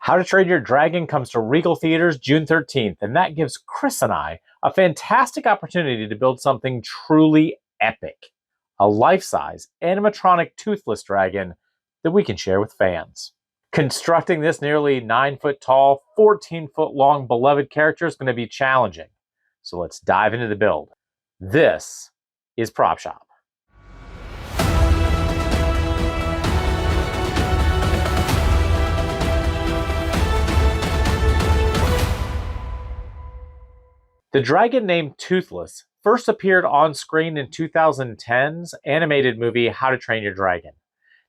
How to Train Your Dragon comes to Regal Theaters June 13th, and that gives Chris and I a fantastic opportunity to build something truly epic. A life-size animatronic toothless dragon that we can share with fans. Constructing this nearly 9-foot tall, 14-foot long beloved character is going to be challenging. So let's dive into the build. This is Prop Shop. The dragon named Toothless first appeared on screen in 2010's animated movie How to Train Your Dragon.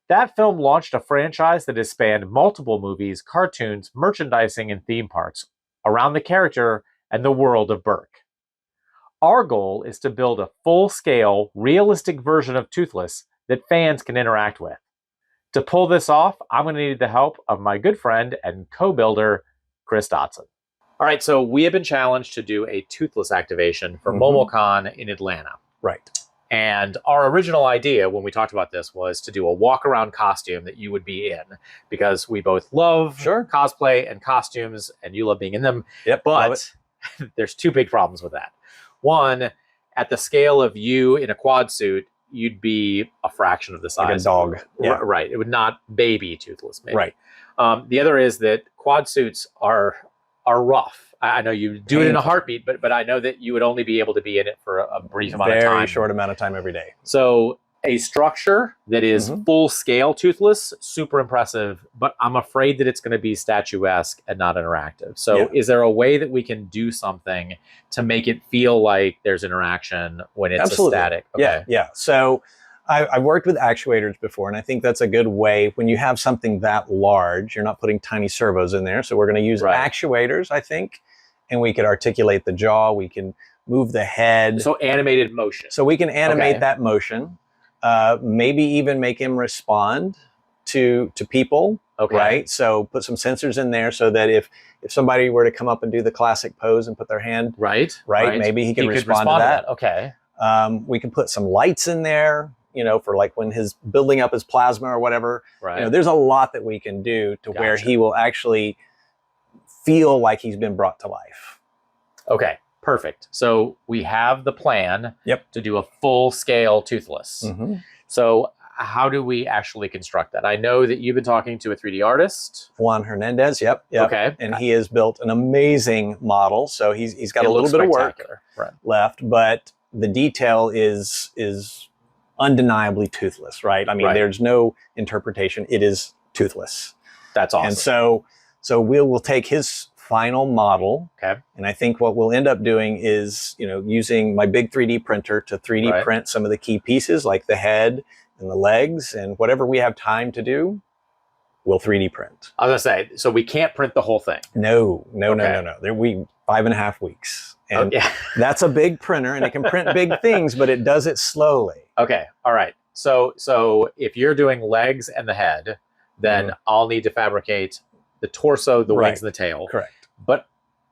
That film launched a franchise that has spanned multiple movies, cartoons, merchandising, and theme parks around the character and the world of Berk. Our goal is to build a full-scale, realistic version of Toothless that fans can interact with. To pull this off, I'm going to need the help of my good friend and co-builder, Chris Dotson. All right, so we have been challenged to do a Toothless activation for MomoCon in Atlanta. Right. And our original idea when we talked about this was to do a walk-around costume that you would be in, because we both love cosplay and costumes, and you love being in them. Yep, but there's two big problems with that. One, at the scale of you in a quad suit, you'd be a fraction of the size. Like a dog. Yeah. Right. It would not baby Toothless, maybe. Right. The other is that quad suits are rough. I know you do it in a heartbeat, but I know that you would only be able to be in it for a brief amount of time. Very short amount of time every day. So a structure that is full scale Toothless, super impressive, but I'm afraid that it's going to be statuesque and not interactive. So is there a way that we can do something to make it feel like there's interaction when it's a static? Okay. Yeah. So I've worked with actuators before, and I think that's a good way. When you have something that large, you're not putting tiny servos in there. So we're going to use actuators, I think, and we could articulate the jaw. We can move the head. So animated motion. So we can animate that motion. Maybe even make him respond to people. Okay. Right. So put some sensors in there so that if somebody were to come up and do the classic pose and put their hand maybe he can respond to that. Okay. We can put some lights in there, for like when he's building up his plasma or whatever. Right. There's a lot that we can do to where he will actually feel like he's been brought to life. Okay. Perfect. So we have the plan to do a full-scale Toothless. So how do we actually construct that? I know that you've been talking to a 3D artist. Juan Hernandez, Okay. And he has built an amazing model. So he's got a little bit of work left, but the detail is undeniably Toothless, right? I mean, there's no interpretation. It is Toothless. That's awesome. And so we'll take his final model. Okay. And I think what we'll end up doing is, using my big 3D printer to 3D print some of the key pieces like the head and the legs, and whatever we have time to do, we'll 3D print. I was gonna say, so we can't print the whole thing. No. There 5.5 weeks. And that's a big printer, and it can print big things, but it does it slowly. Okay. All right. So if you're doing legs and the head, then I'll need to fabricate the torso, the wings, and the tail. Correct. But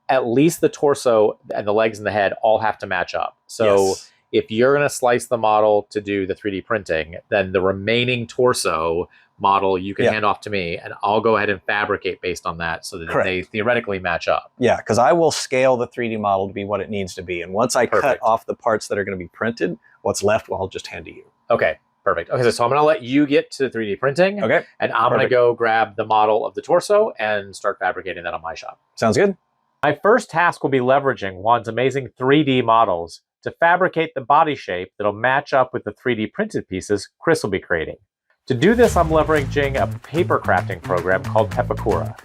at least the torso and the legs and the head all have to match up. So if you're going to slice the model to do the 3D printing, then the remaining torso model you can hand off to me, and I'll go ahead and fabricate based on that so that they theoretically match up. Yeah, because I will scale the 3D model to be what it needs to be. And once I cut off the parts that are going to be printed, what's left, I'll just hand to you. Okay. Perfect. Okay, so I'm going to let you get to 3D printing. Okay. And I'm going to go grab the model of the torso and start fabricating that on my shop. Sounds good. My first task will be leveraging Juan's amazing 3D models to fabricate the body shape that'll match up with the 3D printed pieces Chris will be creating. To do this, I'm leveraging a paper crafting program called Pepakura.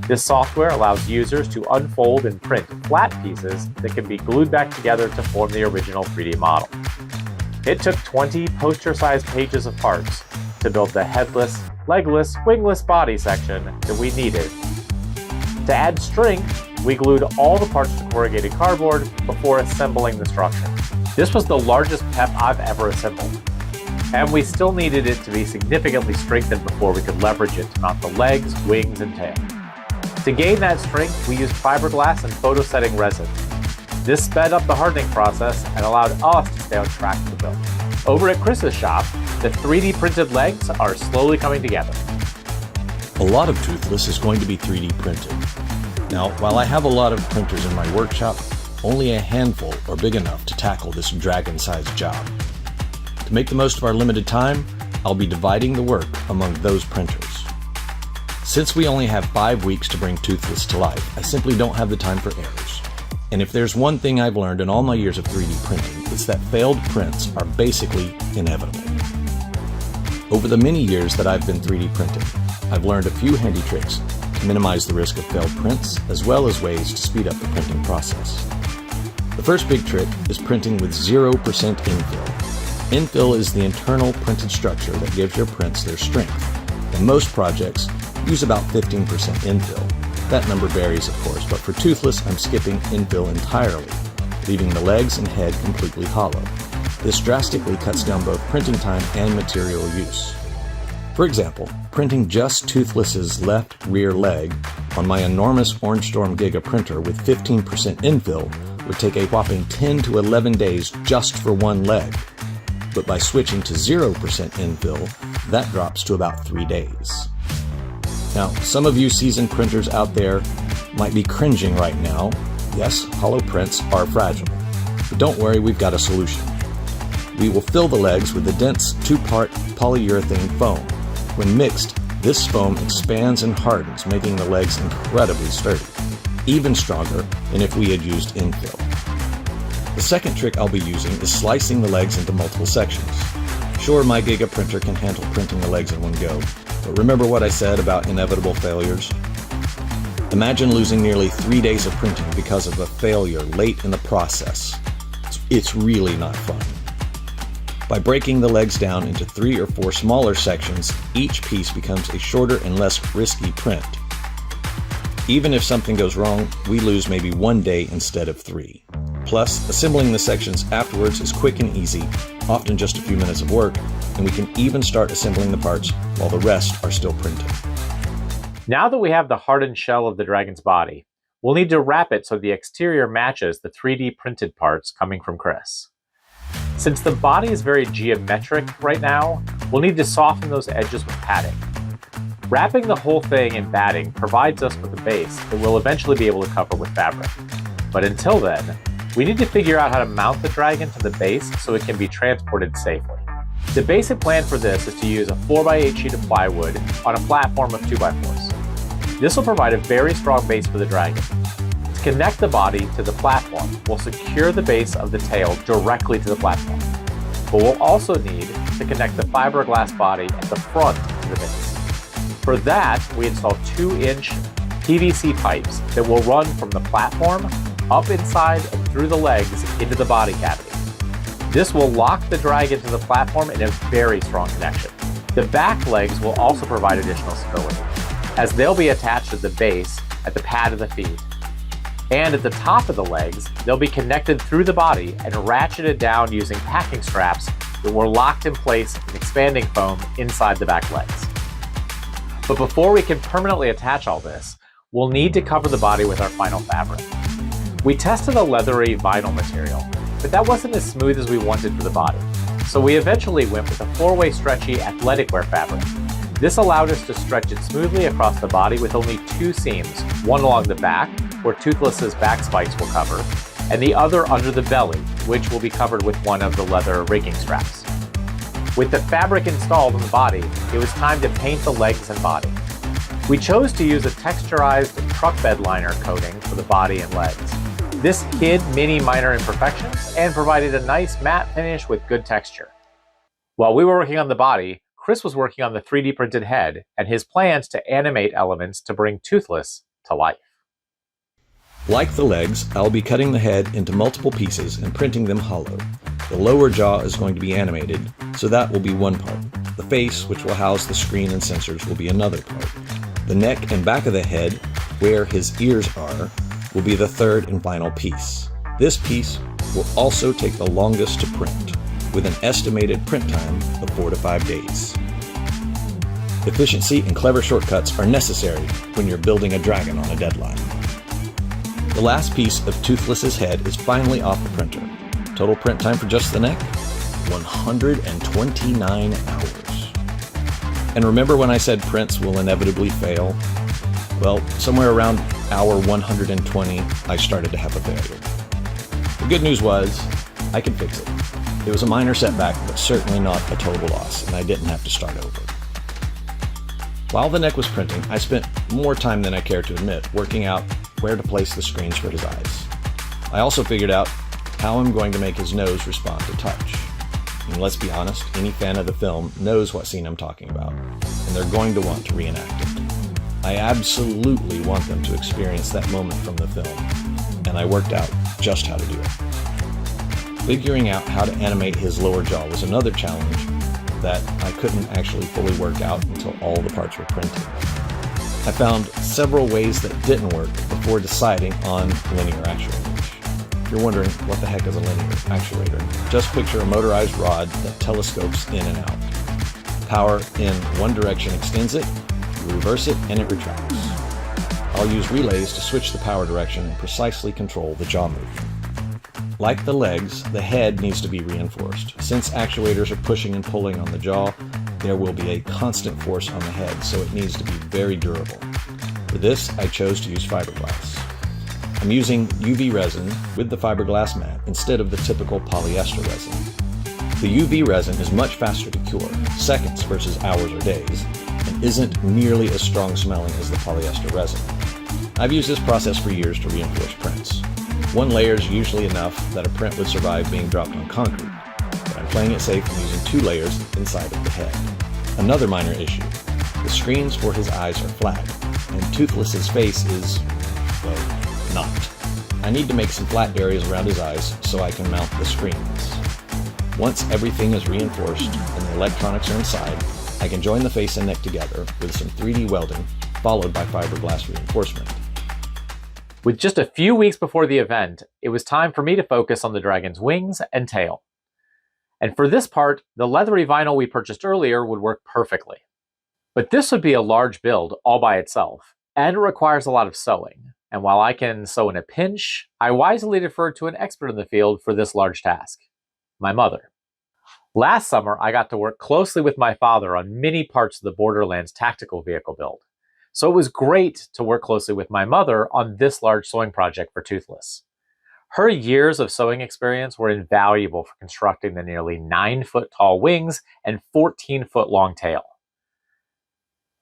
This software allows users to unfold and print flat pieces that can be glued back together to form the original 3D model. It took 20 poster-sized pages of parts to build the headless, legless, wingless body section that we needed. To add strength, we glued all the parts to corrugated cardboard before assembling the structure. This was the largest PEP I've ever assembled, and we still needed it to be significantly strengthened before we could leverage it to mount the legs, wings, and tail. To gain that strength, we used fiberglass and photosetting resin. This sped up the hardening process and allowed us to stay on track with the build. Over at Chris's shop, the 3D printed legs are slowly coming together. A lot of Toothless is going to be 3D printed. Now, while I have a lot of printers in my workshop, only a handful are big enough to tackle this dragon-sized job. To make the most of our limited time, I'll be dividing the work among those printers. Since we only have 5 weeks to bring Toothless to life, I simply don't have the time for errors. And if there's one thing I've learned in all my years of 3D printing, it's that failed prints are basically inevitable. Over the many years that I've been 3D printing, I've learned a few handy tricks to minimize the risk of failed prints, as well as ways to speed up the printing process. The first big trick is printing with 0% infill. Infill is the internal printed structure that gives your prints their strength, and most projects use about 15% infill. That number varies, of course, but for Toothless, I'm skipping infill entirely, leaving the legs and head completely hollow. This drastically cuts down both printing time and material use. For example, printing just Toothless's left rear leg on my enormous Orange Storm Giga printer with 15% infill would take a whopping 10 to 11 days just for one leg. But by switching to 0% infill, that drops to about 3 days. Now, some of you seasoned printers out there might be cringing right now. Yes, hollow prints are fragile. But don't worry, we've got a solution. We will fill the legs with a dense 2-part polyurethane foam. When mixed, this foam expands and hardens, making the legs incredibly sturdy, even stronger than if we had used infill. The second trick I'll be using is slicing the legs into multiple sections. Sure, my Giga printer can handle printing the legs in one go, but remember what I said about inevitable failures? Imagine losing nearly 3 days of printing because of a failure late in the process. It's really not fun. By breaking the legs down into 3 or 4 smaller sections, each piece becomes a shorter and less risky print. Even if something goes wrong, we lose maybe 1 day instead of 3. Plus, assembling the sections afterwards is quick and easy, often just a few minutes of work, and we can even start assembling the parts while the rest are still printing. Now that we have the hardened shell of the dragon's body, we'll need to wrap it so the exterior matches the 3D printed parts coming from Chris. Since the body is very geometric right now, we'll need to soften those edges with padding. Wrapping the whole thing in batting provides us with a base that we'll eventually be able to cover with fabric. But until then, we need to figure out how to mount the dragon to the base so it can be transported safely. The basic plan for this is to use a 4x8 sheet of plywood on a platform of 2x4s. This will provide a very strong base for the dragon. To connect the body to the platform, we'll secure the base of the tail directly to the platform. But we'll also need to connect the fiberglass body at the front to the base. For that, we install 2-inch PVC pipes that will run from the platform up inside and through the legs into the body cavity. This will lock the dragon to the platform in a very strong connection. The back legs will also provide additional stability, as they'll be attached to the base at the pad of the feet. And at the top of the legs, they'll be connected through the body and ratcheted down using packing straps that were locked in place in expanding foam inside the back legs. But before we can permanently attach all this, we'll need to cover the body with our final fabric. We tested a leathery vinyl material, but that wasn't as smooth as we wanted for the body. So we eventually went with a 4-way stretchy athletic wear fabric. This allowed us to stretch it smoothly across the body with only 2 seams, one along the back, where Toothless's back spikes will cover, and the other under the belly, which will be covered with one of the leather rigging straps. With the fabric installed on the body, it was time to paint the legs and body. We chose to use a texturized truck bed liner coating for the body and legs. This hid many minor imperfections and provided a nice matte finish with good texture. While we were working on the body, Chris was working on the 3D printed head and his plans to animate elements to bring Toothless to life. Like the legs, I'll be cutting the head into multiple pieces and printing them hollow. The lower jaw is going to be animated, so that will be one part. The face, which will house the screen and sensors, will be another part. The neck and back of the head, where his ears are, will be the third and final piece. This piece will also take the longest to print, with an estimated print time of 4 to 5 days. Efficiency and clever shortcuts are necessary when you're building a dragon on a deadline. The last piece of Toothless's head is finally off the printer. Total print time for just the neck? 129 hours. And remember when I said prints will inevitably fail? Well, somewhere around hour 120, I started to have a failure. The good news was, I could fix it. It was a minor setback, but certainly not a total loss, and I didn't have to start over. While the neck was printing, I spent more time than I care to admit working out where to place the screens for his eyes. I also figured out how I'm going to make his nose respond to touch. And let's be honest, any fan of the film knows what scene I'm talking about, and they're going to want to reenact it. I absolutely want them to experience that moment from the film, and I worked out just how to do it. Figuring out how to animate his lower jaw was another challenge that I couldn't actually fully work out until all the parts were printed. I found several ways that didn't work before deciding on linear actuators. If you're wondering what the heck is a linear actuator, just picture a motorized rod that telescopes in and out. Power in one direction extends it, you reverse it, and it retracts. I'll use relays to switch the power direction and precisely control the jaw movement. Like the legs, the head needs to be reinforced. Since actuators are pushing and pulling on the jaw, there will be a constant force on the head, so it needs to be very durable. For this, I chose to use fiberglass. I'm using UV resin with the fiberglass mat instead of the typical polyester resin. The UV resin is much faster to cure, seconds versus hours or days, and isn't nearly as strong smelling as the polyester resin. I've used this process for years to reinforce prints. One layer is usually enough that a print would survive being dropped on concrete, but I'm playing it safe and using 2 layers inside of the head. Another minor issue, the screens for his eyes are flat, and Toothless's face is, well, not. I need to make some flat areas around his eyes so I can mount the screens. Once everything is reinforced and the electronics are inside, I can join the face and neck together with some 3D welding, followed by fiberglass reinforcement. With just a few weeks before the event, it was time for me to focus on the dragon's wings and tail. And for this part, the leathery vinyl we purchased earlier would work perfectly. But this would be a large build all by itself, and it requires a lot of sewing. And while I can sew in a pinch, I wisely deferred to an expert in the field for this large task, my mother. Last summer, I got to work closely with my father on many parts of the Borderlands tactical vehicle build. So it was great to work closely with my mother on this large sewing project for Toothless. Her years of sewing experience were invaluable for constructing the nearly 9-foot-tall wings and 14-foot-long tail.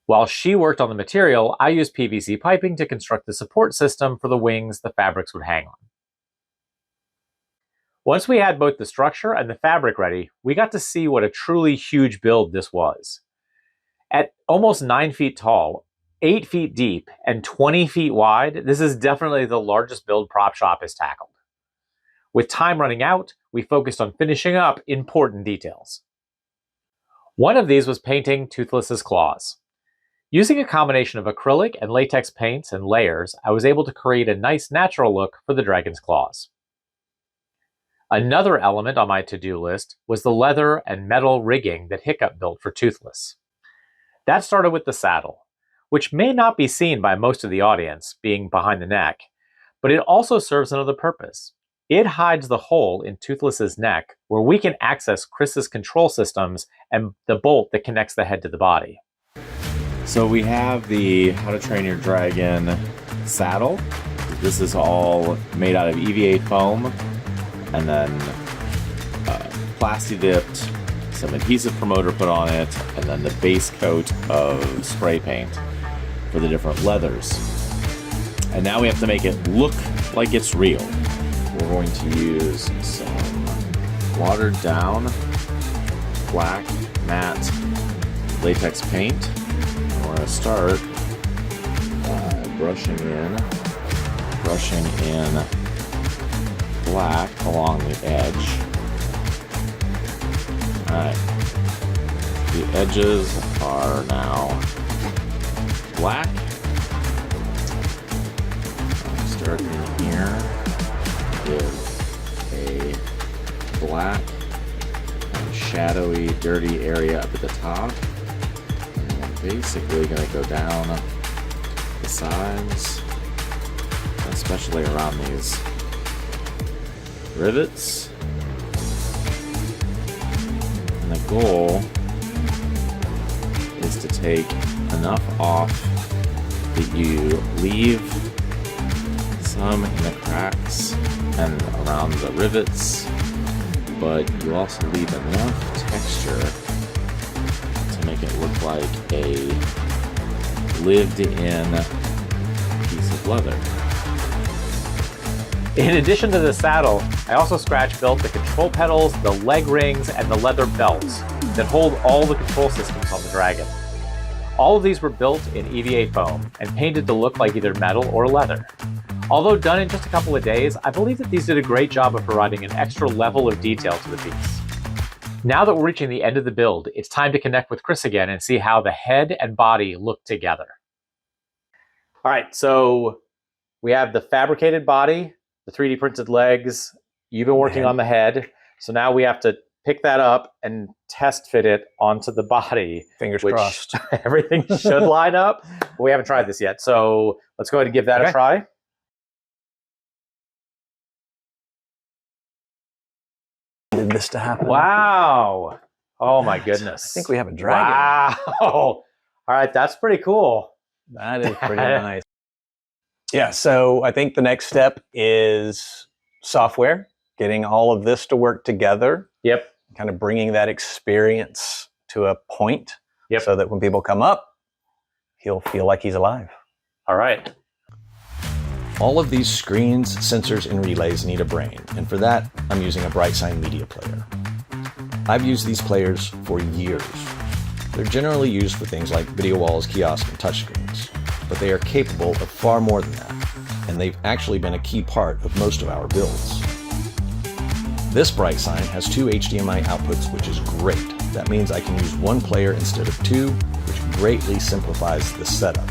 While she worked on the material, I used PVC piping to construct the support system for the wings the fabrics would hang on. Once we had both the structure and the fabric ready, we got to see what a truly huge build this was. At almost 9 feet tall, 8 feet deep, and 20 feet wide, this is definitely the largest build prop shop has tackled. With time running out, we focused on finishing up important details. One of these was painting Toothless's claws. Using a combination of acrylic and latex paints and layers, I was able to create a nice natural look for the dragon's claws. Another element on my to-do list was the leather and metal rigging that Hiccup built for Toothless. That started with the saddle, which may not be seen by most of the audience, being behind the neck, but it also serves another purpose. It hides the hole in Toothless's neck where we can access Chris's control systems and the bolt that connects the head to the body. So we have the How to Train Your Dragon saddle. This is all made out of EVA foam and then plasti dipped, some adhesive promoter put on it, and then the base coat of spray paint for the different leathers. And now we have to make it look like it's real. We're going to use some watered down black matte latex paint. And we're going to start by brushing in black along the edge. Alright, the edges are now black. Start in here with a black and shadowy, dirty area up at the top. And we're basically going to go down the sides, especially around these rivets. And the goal is is to take enough off that you leave some in the cracks and around the rivets, but you also leave enough texture to make it look like a lived-in piece of leather. In addition to the saddle, I also scratch built the control pedals, the leg rings, and the leather belts that hold all the control systems on the Dragon. All of these were built in EVA foam and painted to look like either metal or leather. Although done in just a couple of days, I believe that these did a great job of providing an extra level of detail to the piece. Now that we're reaching the end of the build, it's time to connect with Chris again and see how the head and body look together. All right, so we have the fabricated body, the 3D printed legs. You've been working on the head. So now we have to pick that up and test fit it onto the body. Fingers crossed. Everything should line up. But we haven't tried this yet. So let's go ahead and give that a try. Did this to happen? Wow. Oh my goodness. I think we have a dragon. Wow. All right, that's pretty cool. That is pretty nice. Yeah, so I think the next step is software, getting all of this to work together. Yep. Kind of bringing that experience to a point. Yep. So that when people come up, he'll feel like he's alive. All right. All of these screens, sensors, and relays need a brain, and for that, I'm using a BrightSign media player. I've used these players for years. They're generally used for things like video walls, kiosks, and touchscreens, but they are capable of far more than that, and they've actually been a key part of most of our builds. This BrightSign has 2 HDMI outputs, which is great. That means I can use one player instead of 2, which greatly simplifies the setup.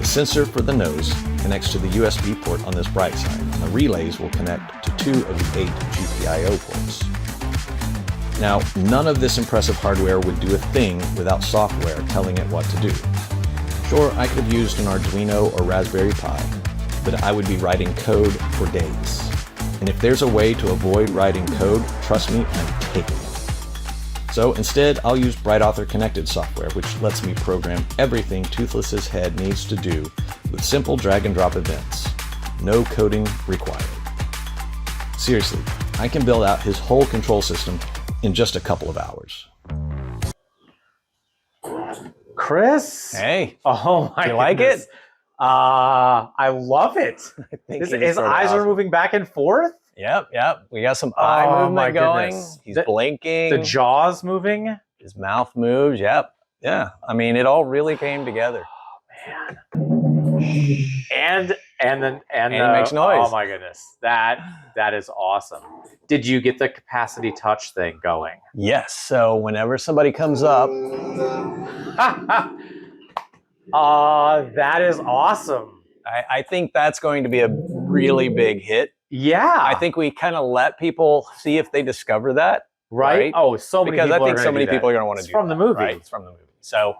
The sensor for the nose connects to the USB port on this BrightSign, and the relays will connect to 2 of the 8 GPIO ports. Now, none of this impressive hardware would do a thing without software telling it what to do. Sure, I could have used an Arduino or Raspberry Pi, but I would be writing code for days. And if there's a way to avoid writing code, trust me, I'm taking it. So instead, I'll use BrightAuthor Connected software, which lets me program everything Toothless's head needs to do with simple drag and drop events. No coding required. Seriously, I can build out his whole control system in just a couple of hours. Chris? Hey. Oh my goodness. You like it? I love it. His eyes are moving back and forth. Yep. We got some eye movement going. Goodness. He's blinking. The jaw's moving. His mouth moves. Yep. Yeah. I mean, it all really came together. Oh man. And he makes noise. Oh my goodness. That is awesome. Did you get the capacity touch thing going? Yes. So whenever somebody comes up. That is awesome. I think that's going to be a really big hit. Yeah. I think we kind of let people see if they discover that. Right? Oh, so many people. Because I think so many people are going to want to do that. It's from the movie. Right? It's from the movie. So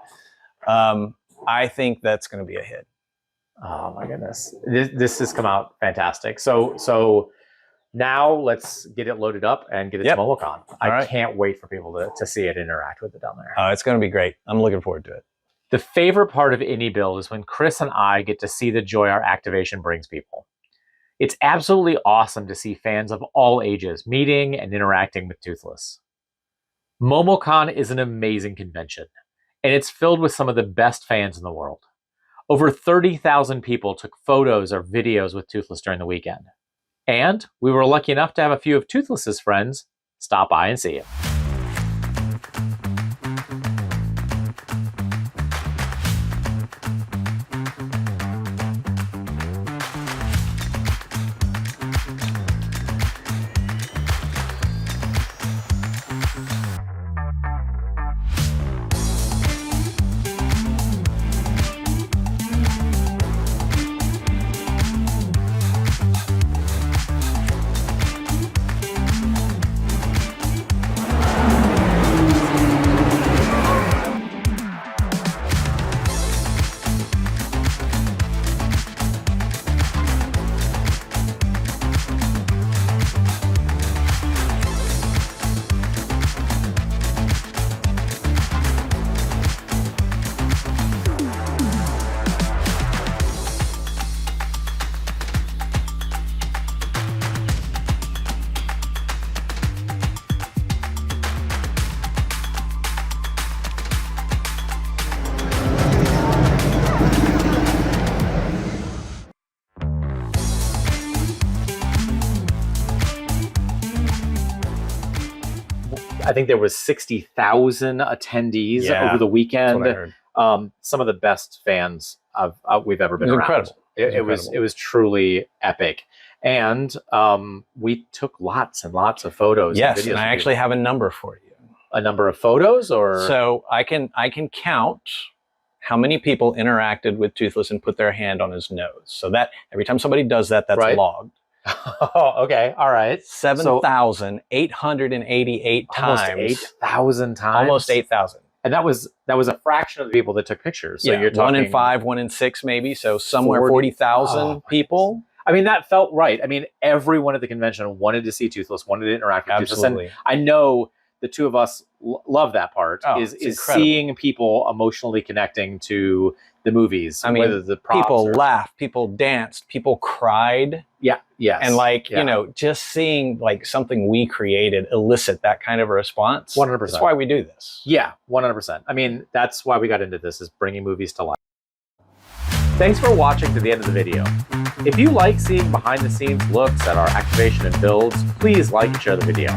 I think that's going to be a hit. Oh my goodness. This has come out fantastic. So now let's get it loaded up and get it to MomoCon. I can't wait for people to see it, interact with it down there. It's going to be great. I'm looking forward to it. The favorite part of any build is when Chris and I get to see the joy our activation brings people. It's absolutely awesome to see fans of all ages meeting and interacting with Toothless. MomoCon is an amazing convention, and it's filled with some of the best fans in the world. Over 30,000 people took photos or videos with Toothless during the weekend. And we were lucky enough to have a few of Toothless's friends stop by and see him. I think there was 60,000 attendees over the weekend. That's what I heard. Some of the best fans we've ever been It was around. incredible. It was truly epic. And we took lots and lots of photos. Yes, and videos and I of actually people. have a number for you. A number of photos, or So I can count how many people interacted with Toothless and put their hand on his nose. So that every time somebody does that, that's Right. logged. Oh, okay, all right. 7,888 Almost times. 8,000 times. Almost 8,000. And that was a fraction of the people that took pictures. So Yeah, you're talking 1 in 5, 1 in 6 maybe. So somewhere 40,000 Oh, people. I mean, that felt right. I mean, everyone at the convention wanted to see Toothless, wanted to interact with Toothless. Absolutely. And I know the two of us love that part, is incredible. seeing people emotionally connecting to the movies. I mean, whether the props people or, laughed, people danced, people cried. yes. And Yeah. you know, just seeing like something we created elicit that kind of a response. 100%. That's why we do this. Yeah, 100%. I mean, that's why we got into this, is bringing movies to life. Thanks for watching to the end of the video. If you like seeing behind the scenes looks at our activation and builds, please like and share the video.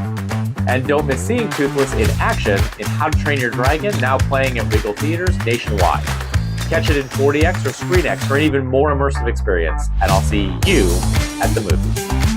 And don't miss seeing Toothless in action in How to Train Your Dragon, now playing at Regal theaters nationwide. Catch it in 4DX or ScreenX for an even more immersive experience, and I'll see you at the movies.